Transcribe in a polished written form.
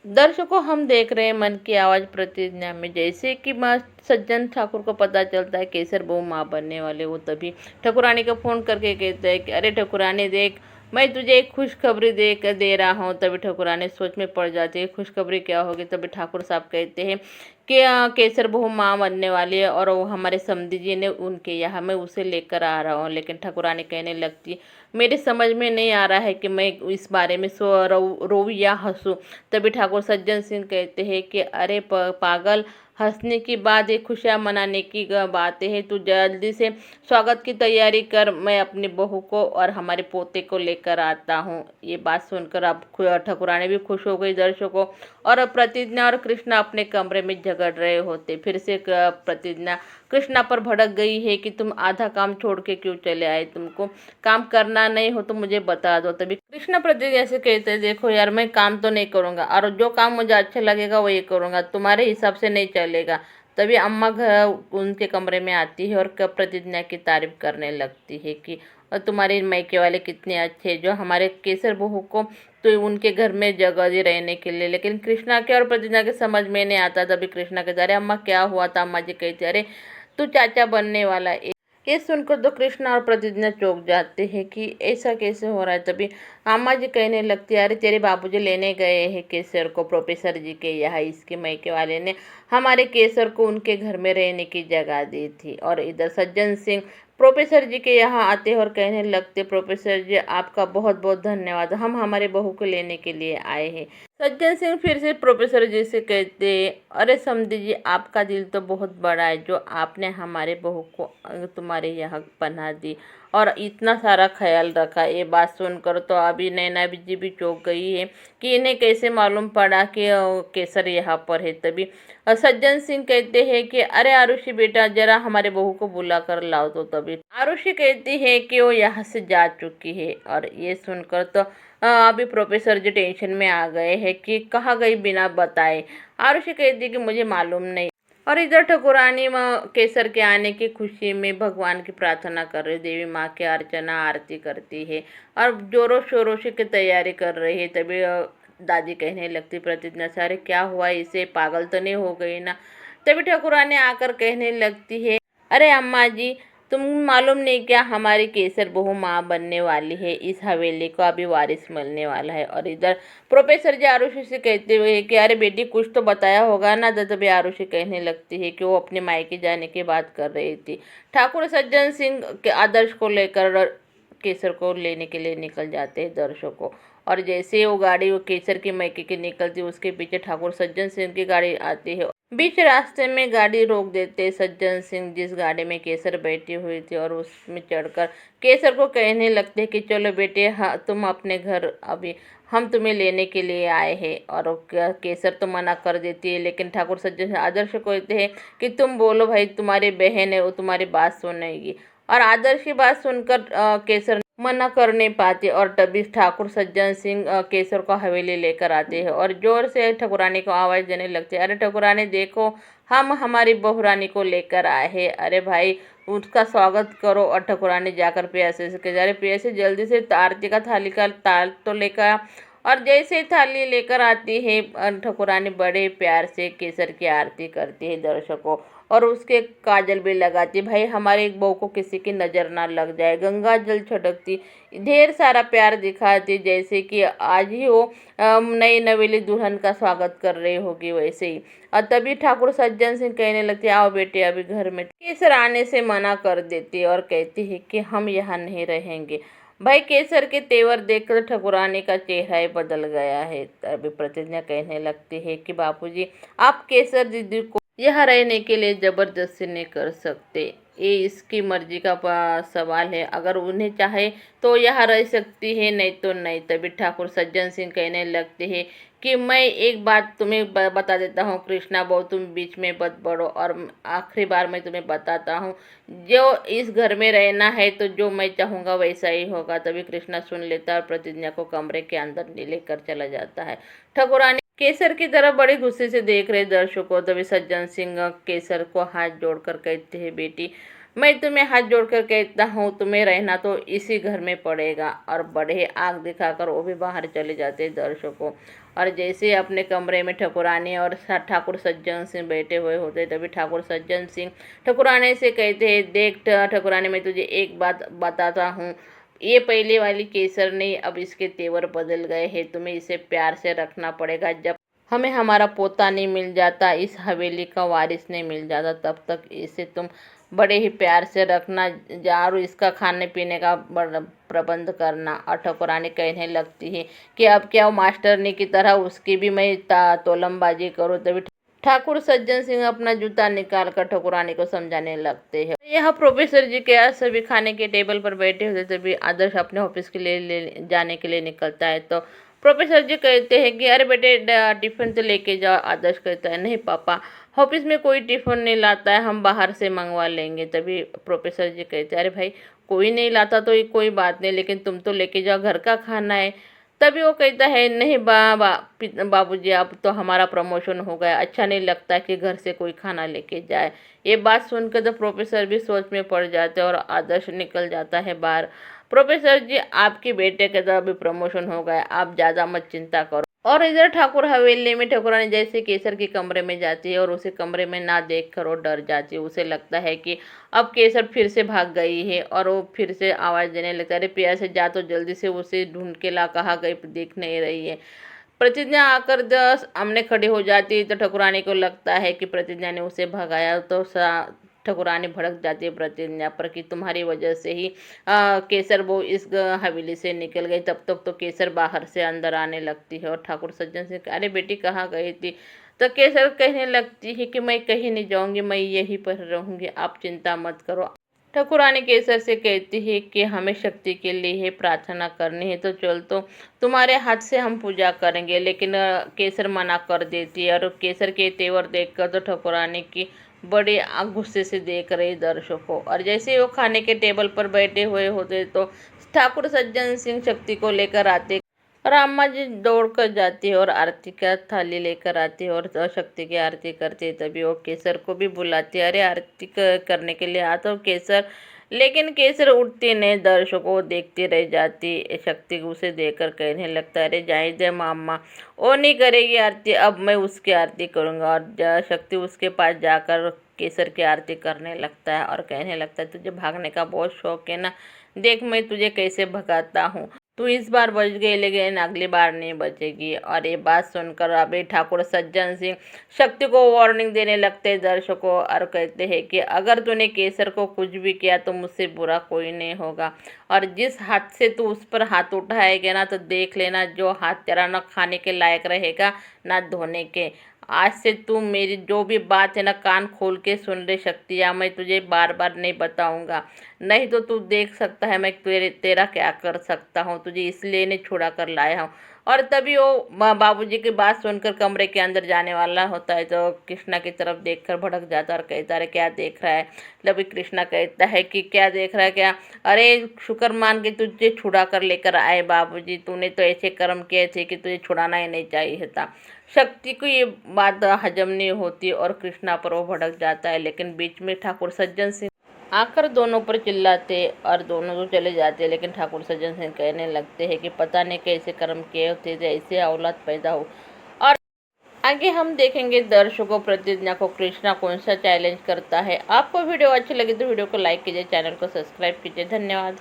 दर्शकों, हम देख रहे हैं मन की आवाज़ प्रतिज्ञा में, जैसे कि माँ सज्जन ठाकुर को पता चलता है केसर बहू माँ बनने वाले, वो तभी ठाकुरानी को फ़ोन करके कहते हैं कि अरे ठाकुरानी देख, मैं तुझे एक खुशखबरी दे रहा हूँ। तभी ठाकुरानी सोच में पड़ जाती है, खुशखबरी क्या होगी। तभी ठाकुर साहब कहते हैं कि केसर बहू माँ बनने वाली है और वो हमारे समधी जी ने उनके यहाँ, मैं उसे लेकर आ रहा हूँ। लेकिन ठाकुरानी कहने लगती, मेरे समझ में नहीं आ रहा है कि मैं इस बारे में रोऊं या हंसूं। तभी ठाकुर सज्जन सिंह कहते हैं कि अरे पागल, हंसने की बात है, खुशियाँ मनाने की बात है। तू जल्दी से स्वागत की तैयारी कर, मैं अपनी बहू को और हमारे पोते को लेकर आता हूँ। ये बात सुनकर अब ठाकुरानी भी खुश हो गई दर्शकों। और प्रतिज्ञा और कृष्णा अपने कमरे में झगड़ रहे होते। फिर से प्रतिज्ञा कृष्णा पर भड़क गई है कि तुम आधा काम छोड़ के क्यों चले आए, तुमको काम करना नहीं हो तो मुझे बता दो। तभी कृष्णा प्रतिज्ञा से कहते हैं, देखो यार, मैं काम तो नहीं करूँगा और जो काम मुझे अच्छा लगेगा वही करूँगा, तुम्हारे हिसाब से नहीं चलेगा। तभी अम्मा घर उनके कमरे में आती है और प्रतिज्ञा की तारीफ करने लगती है कि और तुम्हारे मायके वाले कितने अच्छे, जो हमारे केसर बहू को तो उनके घर में जगह दी रहने के लिए। लेकिन कृष्णा के और प्रतिज्ञा के समझ में नहीं आता। तभी कृष्णा कहते, अरे अम्मा क्या हुआ था। अम्मा जी कहते, अरे तू चाचा बनने वाला है। ये सुनकर तो कृष्णा और प्रतिज्ञा चौंक जाते हैं कि ऐसा कैसे हो रहा है। तभी अम्मा जी कहने लगती है, अरे तेरे बाबूजी लेने गए हैं केसर को प्रोफेसर जी के यहाँ, इसके मायके वाले ने हमारे केसर को उनके घर में रहने की जगह दी थी। और इधर सज्जन सिंह प्रोफेसर जी के यहाँ आते हैं और कहने लगते, प्रोफेसर जी आपका बहुत बहुत धन्यवाद, हम हमारे बहू को लेने के लिए आए हैं। सज्जन सिंह फिर से प्रोफेसर जी से कहते, अरे समधी जी, आपका दिल तो बहुत बड़ा है, जो आपने हमारे बहू को तुम्हारे यहाँ पनाह दी और इतना सारा ख्याल रखा। ये बात सुनकर तो अभी नैना जी भी चौंक गई है कि इन्हें कैसे मालूम पड़ा कि केसर यहाँ पर है। तभी सज्जन सिंह कहते हैं कि अरे आरुषि बेटा, जरा हमारे बहू को बुला कर लाओ। तो तभी आरुषि कहती है कि वो यहाँ से जा चुकी है। और ये सुनकर तो अभी प्रोफेसर जी टेंशन में आ गए हैं कि कहाँ गई बिना बताए। आरुषि कहती है कि मुझे मालूम नहीं। और इधर ठाकुरानी केसर के आने की खुशी में भगवान की प्रार्थना कर रही, देवी माँ की अर्चना आरती करती है और जोरों शोरों से की तैयारी कर रही है। तभी दादी कहने लगती प्रतिज्ञा से, अरे क्या हुआ इसे, पागल तो नहीं हो गई ना। तभी ठाकुरानी आकर कहने लगती है, अरे अम्मा जी, तुम मालूम नहीं क्या, हमारी केसर बहू माँ बनने वाली है, इस हवेली को अभी वारिस मिलने वाला है। और इधर प्रोफेसर जी आरुषि से कहते हुए कि अरे बेटी, कुछ तो बताया होगा ना। तो तभी आरुषि कहने लगती है कि वो अपने मायके जाने की बात कर रही थी। ठाकुर सज्जन सिंह के आदर्श को लेकर केसर को लेने के लिए निकल जाते हैं दर्शकों। और जैसे वो गाड़ी वो केसर के मायके की निकलती, उसके पीछे ठाकुर सज्जन सिंह की गाड़ी आती है। बीच रास्ते में गाड़ी रोक देते सज्जन सिंह, जिस गाड़ी में केसर बैठी हुई थी, और उसमें चढ़कर केसर को कहने लगते कि चलो बेटे, हाँ तुम अपने घर, अभी हम तुम्हें लेने के लिए आए हैं। और केसर तो मना कर देती है, लेकिन ठाकुर सज्जन आदर्श को कहते हैं कि तुम बोलो भाई, तुम्हारी बहन है, वो तुम्हारी बात सुनेगी। और आदर्श की बात सुनकर केसर मना कर नहीं पाते। और तभी ठाकुर सज्जन सिंह केसर को हवेली लेकर आते हैं और जोर से ठाकुरानी को आवाज़ देने लगते हैं, अरे ठाकुरानी देखो, हम हमारी बहुरानी को लेकर आए हैं, अरे भाई उसका स्वागत करो। और ठाकुरानी जाकर प्यासे से कह, अरे प्यासे जल्दी से आरती का थाली का ताल तो लेकर आ। और जैसे ही थाली लेकर आती है, ठाकुरानी बड़े प्यार से केसर की आरती करती है दर्शकों, और उसके काजल भी लगाती, भाई हमारे एक बहू को किसी की नज़र ना लग जाए, गंगा जल छिड़कती, ढेर सारा प्यार दिखाती, जैसे कि आज ही वो नई नवेली दुल्हन का स्वागत कर रही होगी वैसे ही। और तभी ठाकुर सज्जन सिंह कहने लगते, आओ बेटे अभी घर में। केसर आने से मना कर देती और कहती है कि हम यहाँ नहीं रहेंगे। भाई केसर के तेवर देखकर ठाकुरानी का चेहरा ही बदल गया है। तभी प्रतिज्ञा कहने लगती है कि बापूजी, आप केसर दीदी को यहाँ रहने के लिए ज़बरदस्ती नहीं कर सकते, ये इसकी मर्जी का सवाल है, अगर उन्हें चाहे तो यहाँ रह सकती है, नहीं तो नहीं। तभी ठाकुर सज्जन सिंह कहने लगते हैं कि मैं एक बात तुम्हें बता देता हूँ कृष्णा बहू, तुम बीच में मत बढ़ो, और आखिरी बार मैं तुम्हें बताता हूँ, जो इस घर में रहना है तो जो मैं चाहूँगा वैसा ही होगा। तभी कृष्णा सुन लेता है और प्रतिज्ञा को कमरे के अंदर लेकर चला जाता है। ठाकुरानी केसर की तरफ बड़े गुस्से से देख रहे दर्शकों। तभी सज्जन सिंह केसर को हाथ जोड़कर कहते हैं, बेटी मैं तुम्हें हाथ जोड़कर कहता हूँ, तुम्हें रहना तो इसी घर में पड़ेगा। और बड़े आग दिखाकर वो भी बाहर चले जाते दर्शकों। और जैसे ही अपने कमरे में ठाकुरानी और ठाकुर सज्जन सिंह बैठे हुए होते, तभी ठाकुर सज्जन सिंह ठाकुरानी से कहते हैं, देख ठाकुरानी, मैं तुझे एक बात बताता हूँ, ये पहले वाली केसर नहीं, अब इसके तेवर बदल गए हैं। तुम्हें इसे प्यार से रखना पड़ेगा। जब हमें हमारा पोता नहीं मिल जाता, इस हवेली का वारिस नहीं मिल जाता, तब तक इसे तुम बड़े ही प्यार से रखना। और इसका खाने पीने का प्रबंध करना। और ठाकुरानी कहने लगती है कि अब क्या वो मास्टरनी की तरह उसकी भी मैं तोलमबाजी करूँ। तभी ठाकुर सज्जन सिंह अपना जूता निकाल कर ठाकुरानी को समझाने लगते हैं। यह प्रोफेसर जी के यहाँ सभी खाने के टेबल पर बैठे होते, तभी आदर्श अपने ऑफिस के लिए जाने के लिए निकलता है। तो प्रोफेसर जी कहते हैं कि अरे बेटे, टिफिन तो लेके जाओ। आदर्श कहता है, नहीं पापा, ऑफिस में कोई टिफिन नहीं लाता है, हम बाहर से मंगवा लेंगे। तभी प्रोफेसर जी कहते हैं, अरे भाई, कोई नहीं लाता तो ये कोई बात नहीं, लेकिन तुम तो लेके जाओ, घर का खाना है। तभी वो कहता है, नहीं बाबूजी, अब तो हमारा प्रमोशन हो गया, अच्छा नहीं लगता कि घर से कोई खाना लेके जाए। ये बात सुनकर तो प्रोफेसर भी सोच में पड़ जाते हैं और आदर्श निकल जाता है बाहर। प्रोफेसर जी, आपके बेटे का तो अभी प्रमोशन हो गया, आप ज़्यादा मत चिंता करो। और इधर ठाकुर हवेली में ठाकुरानी जैसे केसर के कमरे में जाती है और उसे कमरे में ना देख कर वो डर जाती है। उसे लगता है कि अब केसर फिर से भाग गई है और वो फिर से आवाज़ देने लगता है, अरे पिया से जा, तो जल्दी से उसे ढूंढ के ला, कहाँ गई, दिख नहीं रही है। प्रतिज्ञा आकर सामने खड़ी हो जाती है तो ठाकुरानी को लगता है कि प्रतिज्ञा ने उसे भगाया। तो ठाकुरानी भड़क जाती है प्रतिज्ञा पर कि तुम्हारी वजह से ही केसर वो इस हवेली से निकल गई। तब तक तो केसर बाहर से अंदर आने लगती है और ठाकुर सज्जन से, अरे बेटी कहाँ गई थी। तो केसर कहने लगती है कि मैं कहीं नहीं जाऊंगी, मैं यहीं पर रहूंगी, आप चिंता मत करो। ठाकुरानी केसर से कहती है कि हमें शक्ति के लिए प्रार्थना करनी है, तो चल, तो तुम्हारे हाथ से हम पूजा करेंगे। लेकिन केसर मना कर देती है और केसर के तेवर देखकर तो ठाकुरानी की बड़े गुस्से से देख रही दर्शकों। और जैसे वो खाने के टेबल पर बैठे हुए होते तो ठाकुर सज्जन सिंह शक्ति को लेकर आते। रामा जी दौड़ कर जाती है और आरती का थाली लेकर आती है और शक्ति की आरती करती है। तभी वो केसर को भी बुलाती है, अरे आरती करने के लिए आता, केसर। लेकिन केसर उठती नहीं, दर्शकों देखती रह जाती। शक्ति उसे देखकर कहने लगता है, अरे जाए दे मामा, वो नहीं करेगी आरती, अब मैं उसकी आरती करूँगा। और शक्ति उसके पास जाकर केसर की आरती करने लगता है और कहने लगता है, तुझे भागने का बहुत शौक है ना, देख मैं तुझे कैसे भगाता हूँ। तू इस बार बच गई, लेकिन अगली बार नहीं बचेगी। और ये बात सुनकर अभी ठाकुर सज्जन सिंह शक्ति को वार्निंग देने लगते दर्शकों और कहते हैं कि अगर तूने केसर को कुछ भी किया तो मुझसे बुरा कोई नहीं होगा। और जिस हाथ से तू उस पर हाथ उठाएगा ना, तो देख लेना, जो हाथ तेरा ना खाने के लायक रहेगा ना धोने के। आज से तू मेरी जो भी बात है ना, कान खोल के सुन ले शक्ति, या मैं तुझे बार बार नहीं बताऊंगा, नहीं तो तू देख सकता है मैं तेरा क्या कर सकता हूँ। तुझे इसलिए नहीं छुड़ा कर लाया हूँ। और तभी वो बाबूजी की बात सुनकर कमरे के अंदर जाने वाला होता है तो कृष्णा की तरफ देखकर भड़क जाता है और कहता है, क्या देख रहा है। तभी कृष्णा कहता है कि क्या देख रहा है क्या, अरे शुक्र मान के तुझे छुड़ा कर लेकर आए बाबूजी, तूने तो ऐसे कर्म किए थे कि तुझे छुड़ाना ही नहीं चाहिए था। शक्ति को ये बात हजम नहीं होती और कृष्णा पर वो भड़क जाता है। लेकिन बीच में ठाकुर सज्जन सिंह आकर दोनों पर चिल्लाते और दोनों तो चले जाते। लेकिन ठाकुर सज्जन सिंह कहने लगते हैं कि पता नहीं कैसे कर्म किए होते थे, ऐसे औलाद पैदा हो। और आगे हम देखेंगे दर्शकों प्रतिज्ञा को कृष्णा कौन सा चैलेंज करता है। आपको वीडियो अच्छी लगी तो वीडियो को लाइक कीजिए, चैनल को सब्सक्राइब कीजिए। धन्यवाद।